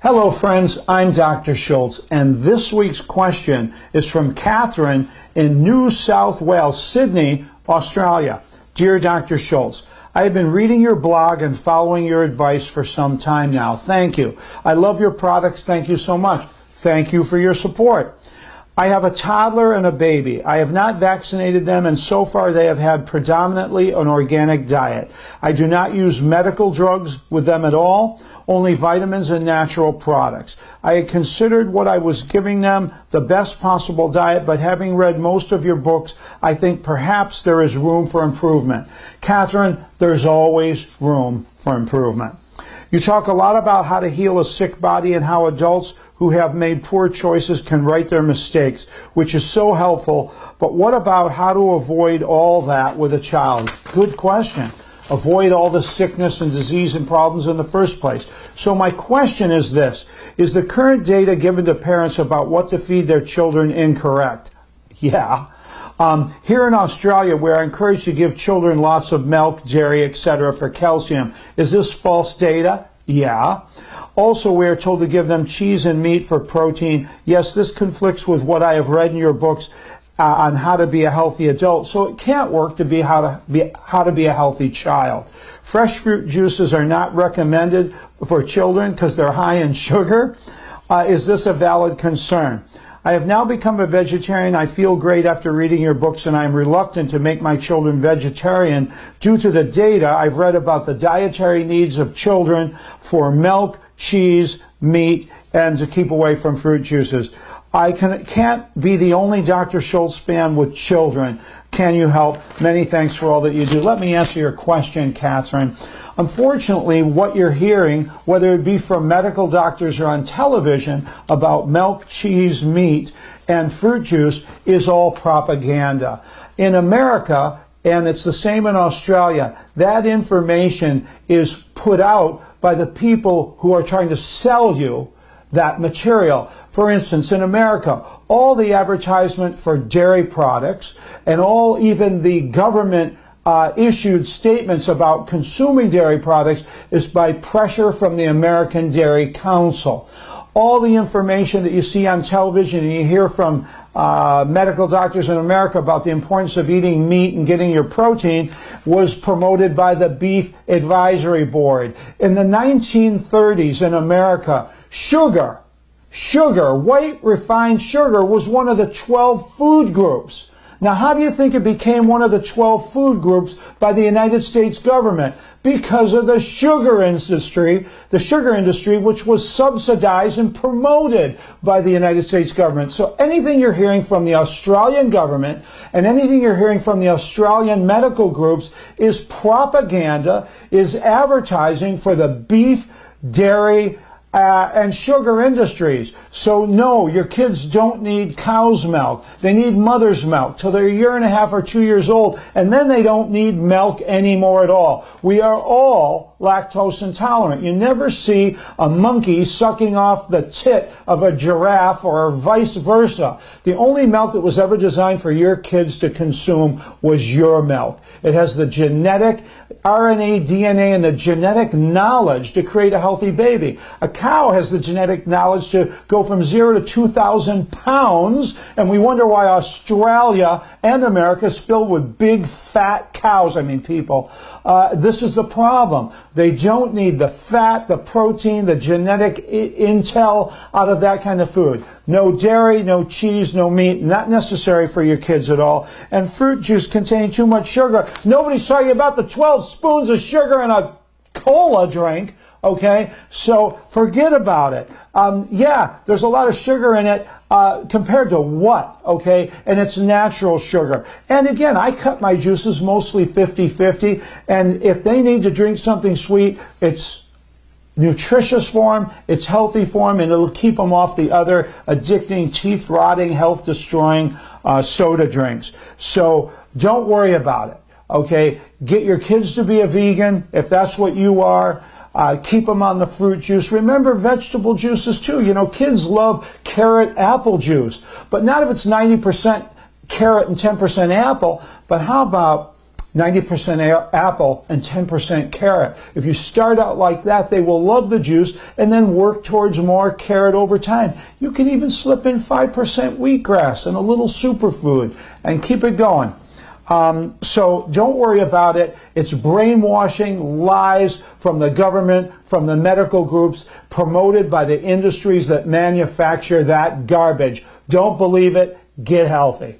Hello friends, I'm Dr. Schultz, and this week's question is from Catherine in New South Wales, Sydney, Australia. Dear Dr. Schultz, I have been reading your blog and following your advice for some time now. Thank you. I love your products. Thank you so much. Thank you for your support. I have a toddler and a baby. I have not vaccinated them, and so far they have had predominantly an organic diet. I do not use medical drugs with them at all, only vitamins and natural products. I had considered what I was giving them the best possible diet, but having read most of your books, I think perhaps there is room for improvement. Catherine, there's always room for improvement. You talk a lot about how to heal a sick body and how adults who have made poor choices can right their mistakes, which is so helpful. But what about how to avoid all that with a child? Good question. Avoid all the sickness and disease and problems in the first place. So my question is this. Is the current data given to parents about what to feed their children incorrect? Yeah. Here in Australia, we're encouraged to give children lots of milk, dairy, etc. for calcium. Is this false data? Yeah. Also, we are told to give them cheese and meat for protein. Yes, this conflicts with what I have read in your books on how to be a healthy adult. So it can't work to be how to be a healthy child. Fresh fruit juices are not recommended for children because they're high in sugar. Is this a valid concern? I have now become a vegetarian. I feel great after reading your books, and I am reluctant to make my children vegetarian due to the data I've read about the dietary needs of children for milk, cheese, meat, and to keep away from fruit juices. I can't be the only Dr. Schultz fan with children. Can you help? Many thanks for all that you do. Let me answer your question, Catherine. Unfortunately, what you're hearing, whether it be from medical doctors or on television, about milk, cheese, meat, and fruit juice is all propaganda. In America, and it's the same in Australia, that information is put out by the people who are trying to sell you that material. For instance, in America, all the advertisement for dairy products and even the government issued statements about consuming dairy products is by pressure from the American Dairy Council. All the information that you see on television and you hear from medical doctors in America about the importance of eating meat and getting your protein was promoted by the Beef Advisory Board. In the 1930s in America, sugar, white refined sugar was one of the 12 food groups. Now, how do you think it became one of the 12 food groups by the United States government? Because of the sugar industry, which was subsidized and promoted by the United States government. So anything you're hearing from the Australian government and anything you're hearing from the Australian medical groups is propaganda, is advertising for the beef, dairy, and sugar industries. So no, your kids don't need cow's milk. They need mother's milk till they're a year and a half or 2 years old, and then they don't need milk anymore at all. We are all lactose intolerant. You never see a monkey sucking off the tit of a giraffe or vice versa. The only milk that was ever designed for your kids to consume was your milk. It has the genetic RNA, DNA, and the genetic knowledge to create a healthy baby. A cow has the genetic knowledge to go from 0 to 2,000 pounds, and we wonder why Australia and America is filled with big, fat cows. I mean, people. This is the problem. They don't need the fat, the protein, the genetic intel out of that kind of food. No dairy, no cheese, no meat, not necessary for your kids at all. And fruit juice containing too much sugar. Nobody's talking about the 12 spoons of sugar in a cola drink, okay? So forget about it. Yeah, there's a lot of sugar in it compared to what, okay? And it's natural sugar. And again, I cut my juices mostly 50-50, and if they need to drink something sweet, it's nutritious for them, it's healthy for them, and it'll keep them off the other addicting, teeth-rotting, health-destroying soda drinks. So don't worry about it, okay? Get your kids to be a vegan if that's what you are. Keep them on the fruit juice. Remember vegetable juices too. You know, kids love carrot apple juice, but not if it's 90% carrot and 10% apple. But how about 90% apple, and 10% carrot. If you start out like that, they will love the juice and then work towards more carrot over time. You can even slip in 5% wheatgrass and a little superfood and keep it going. So don't worry about it. It's brainwashing, lies from the government, from the medical groups, promoted by the industries that manufacture that garbage. Don't believe it. Get healthy.